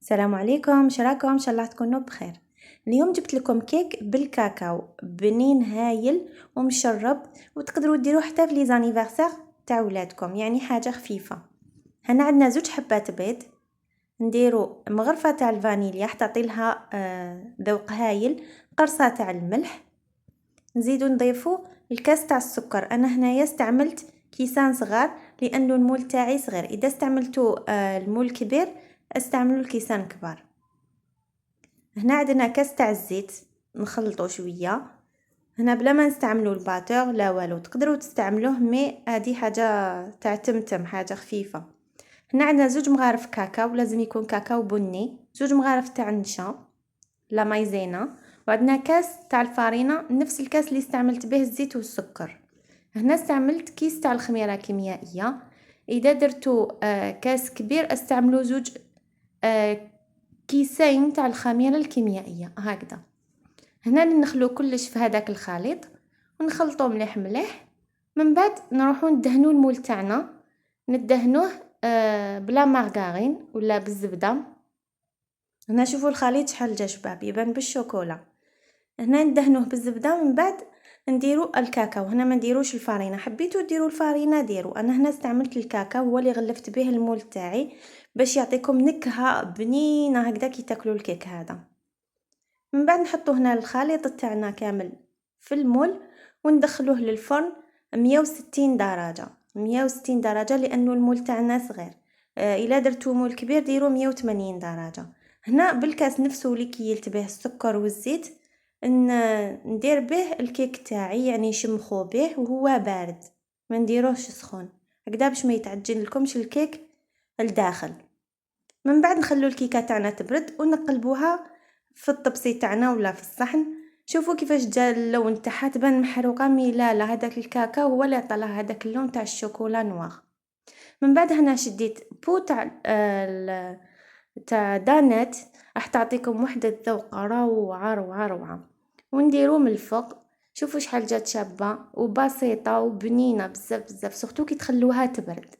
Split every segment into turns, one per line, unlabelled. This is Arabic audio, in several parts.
السلام عليكم، شراكم ان شاء الله تكونوا بخير. اليوم جبت لكم كيك بالكاكاو بنين هايل ومشرب، وتقدروا ديروه حتى في لي زانيفرسير تاع ولادكم، يعني حاجه خفيفه. هنا عندنا 2 حبات بيض، نديرو مغرفه تاع الفانيليا حتى تعطي لها ذوق هايل، قرصه تاع الملح، نزيدو نضيفو الكاس تاع السكر. انا هنايا استعملت كيسان صغار لانه المول تاعي صغير، اذا استعملتو المول كبير استعملوا الكيسان كبار. هنا عندنا كاس تاع الزيت نخلطو شويه. هنا بلا ما نستعملوا الباتور لا والو، تقدروا تستعملوه مي هذه حاجه تاع تمتم، حاجه خفيفه. هنا عندنا 2 مغارف كاكاو، لازم يكون كاكاو بني، 2 مغارف تاع النشا لا مايزينا، وعندنا كاس تاع الفارينه نفس الكاس اللي استعملت به الزيت والسكر. هنا استعملت كيس تاع الخميره كيميائيه. اذا درتو كاس كبير استعملوا 2 كيسين تاع الخميره الكيميائيه هكذا. هنا نخلو كلش في هذاك الخليط ونخلطوه مليح مليح. من بعد نروحو ندهنو المول تاعنا، ندهنوه بلا مارغارين ولا بالزبده. هنا شوفوا الخليط شحال جا شباب، يبان بالشوكولا. هنا ندهنوه بالزبده، من بعد نديرو الكاكاو. هنا ما نديروش الفارينه، حبيتو ديروا الفارينه ديروا، انا هنا استعملت الكاكاو هو اللي غلفت به المول تاعي باش يعطيكم نكهه بنينه هكذا كي تاكلوا الكيك هذا. من بعد نحطو هنا الخليط تاعنا كامل في المول وندخلوه للفرن 160 درجه، 160 درجه لانه المول تاعنا صغير. الا درتو مول كبير ديروا 180 درجه. هنا بالكاس نفسه اللي كيلت به السكر والزيت ندير به الكيك تاعي، يعني نشمخو به وهو بارد، ما نديروهش سخون هكذا باش ما يتعجن لكمش الكيك الداخل. من بعد نخلو الكيكه تاعنا تبرد ونقلبوها في الطبسي تاعنا ولا في الصحن. شوفوا كيفاش جا اللون تاعها، تبان محروقه مي لا هذاك الكاكاو هو اللي عطى لها هذاك اللون تاع الشوكولا نوار. من بعد هنا شديت بو تاع تاع دانيت راح تعطيكم وحده ذوق روعه روعه روعه، ونديروه من الفوق. شوفوا شحال جات شابه وبسيطه وبنينه بزاف بزاف، سورتو كي تخلوها تبرد.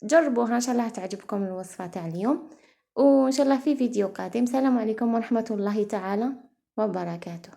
جربوها ان شاء الله تعجبكم الوصفه تاع اليوم، وان شاء الله في فيديو قادم. سلام عليكم ورحمه الله تعالى وبركاته.